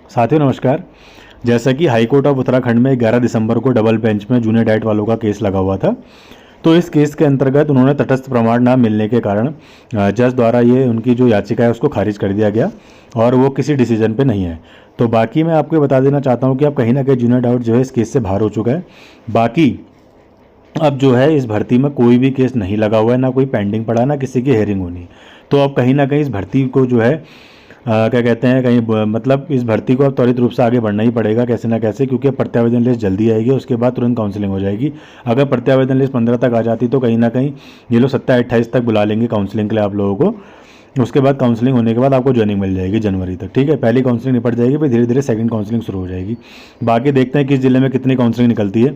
साथियों नमस्कार। जैसा कि हाई कोर्ट ऑफ उत्तराखंड में 11 दिसंबर को डबल बेंच में जूनियर डाइट वालों का केस लगा हुआ था। तो इस केस के अंतर्गत उन्होंने तटस्थ प्रमाण ना मिलने के कारण जज द्वारा ये उनकी जो याचिका है उसको खारिज कर दिया गया और वो किसी डिसीजन पे नहीं है। तो बाकी मैं आपको बता देना चाहता हूँ कि अब कहीं ना कहीं जूनियर डाइट जो है इस केस से बाहर हो चुका है। बाकी अब जो है इस भर्ती में कोई भी केस नहीं लगा हुआ है, ना कोई पेंडिंग पड़ा, ना किसी की हेयरिंग होनी। तो अब कहीं ना कहीं इस भर्ती को जो है क्या कहते हैं कहीं मतलब इस भर्ती को अब त्वरित रूप से आगे बढ़ना ही पड़ेगा कैसे ना कैसे, क्योंकि प्रत्यावेदन लिस्ट जल्दी आएगी, उसके बाद तुरंत काउंसलिंग हो जाएगी। अगर प्रत्यावेदन लिस्ट 15 तक आ जाती तो कहीं ना कहीं ये लोग 27-28 तक बुला लेंगे काउंसलिंग के लिए आप लोगों को। उसके बाद काउंसलिंग होने के बाद आपको ज्वाइनिंग मिल जाएगी जनवरी तक। ठीक है, पहली काउंसलिंग निपट जाएगी, फिर धीरे धीरे सेकंड काउंसलिंग शुरू हो जाएगी। बाकी देखते हैं किस जिले में कितनी काउंसलिंग निकलती है।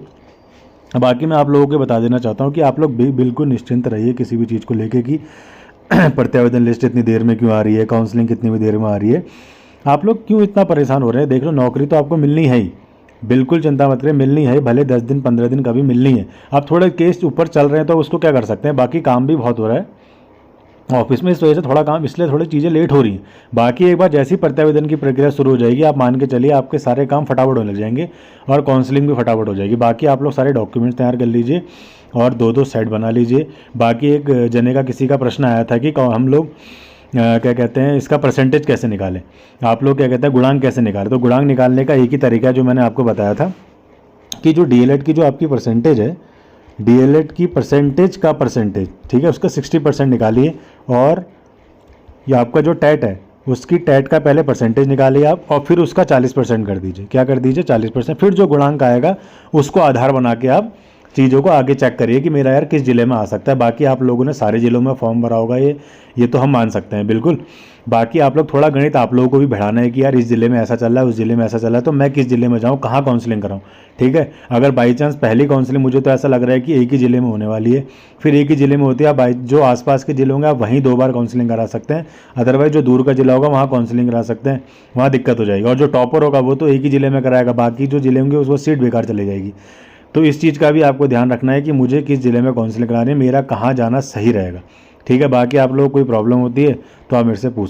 बाकी मैं आप लोगों को बता देना चाहता हूँ कि आप लोग बिल्कुल निश्चिंत रहिए किसी भी चीज़ को लेके कि प्रत्यावेदन लिस्ट इतनी देर में क्यों आ रही है, काउंसलिंग कितनी भी देर में आ रही है। आप लोग क्यों इतना परेशान हो रहे हैं? देख लो, नौकरी तो आपको मिलनी है ही, बिल्कुल चिंता मत करें, मिलनी है, भले 10 दिन 15 दिन कभी मिलनी है। अब थोड़े केस ऊपर चल रहे हैं तो उसको क्या कर सकते हैं, बाकी काम भी बहुत हो रहा है ऑफिस में, इस वजह से थोड़ा काम, इसलिए थोड़ी चीज़ें लेट हो रही हैं। बाकी एक बार जैसी प्रत्यावेदन की प्रक्रिया शुरू हो जाएगी, आप मान के चलिए आपके सारे काम फटाफट होने लग जाएंगे और काउंसलिंग भी फटाफट हो जाएगी। बाकी आप लोग सारे डॉक्यूमेंट्स तैयार कर लीजिए और 2-2 सेट बना लीजिए। बाकी एक जने का किसी का प्रश्न आया था कि हम लोग क्या कहते हैं इसका परसेंटेज कैसे निकालें, आप लोग क्या कहते हैं गुणांक कैसे निकालें। तो गुणांक निकालने का एक ही तरीका है जो मैंने आपको बताया था कि जो डीएलएड की जो आपकी परसेंटेज है, डीएलएड की परसेंटेज का परसेंटेज, ठीक है, उसका 60% निकालिए और ये आपका जो टैट है उसकी टैट का पहले परसेंटेज निकालिए आप और फिर उसका 40% कर दीजिए। क्या कर दीजिए? 40%। फिर जो गुणांक आएगा उसको आधार बना के आप चीज़ों को आगे चेक करिए कि मेरा यार किस ज़िले में आ सकता है। बाकी आप लोगों ने सारे ज़िलों में फॉर्म भरा होगा, ये तो हम मान सकते हैं बिल्कुल। बाकी आप लोग थोड़ा गणित आप लोगों को भी बढ़ाना है कि यार इस ज़िले में ऐसा चल रहा है, उस ज़िले में ऐसा चल रहा है, तो मैं किस ज़िले में जाऊँ, कहाँ काउंसलिंग कराऊँ। ठीक है, अगर बाई चांस पहली काउंसलिंग मुझे तो ऐसा लग रहा है कि एक ही ज़िले में होने वाली है, फिर एक ही ज़िले में होती है, आप जो आसपास के ज़िले होंगे आप वहीं 2 बार काउंसलिंग करा सकते हैं। अदरवाइज जो दूर का ज़िला होगा वहाँ काउंसलिंग करा सकते हैं, वहाँ दिक्कत हो जाएगी। और जो टॉपर होगा वो तो एक ही ज़िले में कराएगा, बाकी जो ज़िले होंगे उसको सीट बेकार चली जाएगी। तो इस चीज़ का भी आपको ध्यान रखना है कि मुझे किस ज़िले में काउंसलिंग करानी है, मेरा कहाँ जाना सही रहेगा। ठीक है, बाकी आप लोगों को कोई प्रॉब्लम होती है तो आप मेरे से पूछ सकते हैं।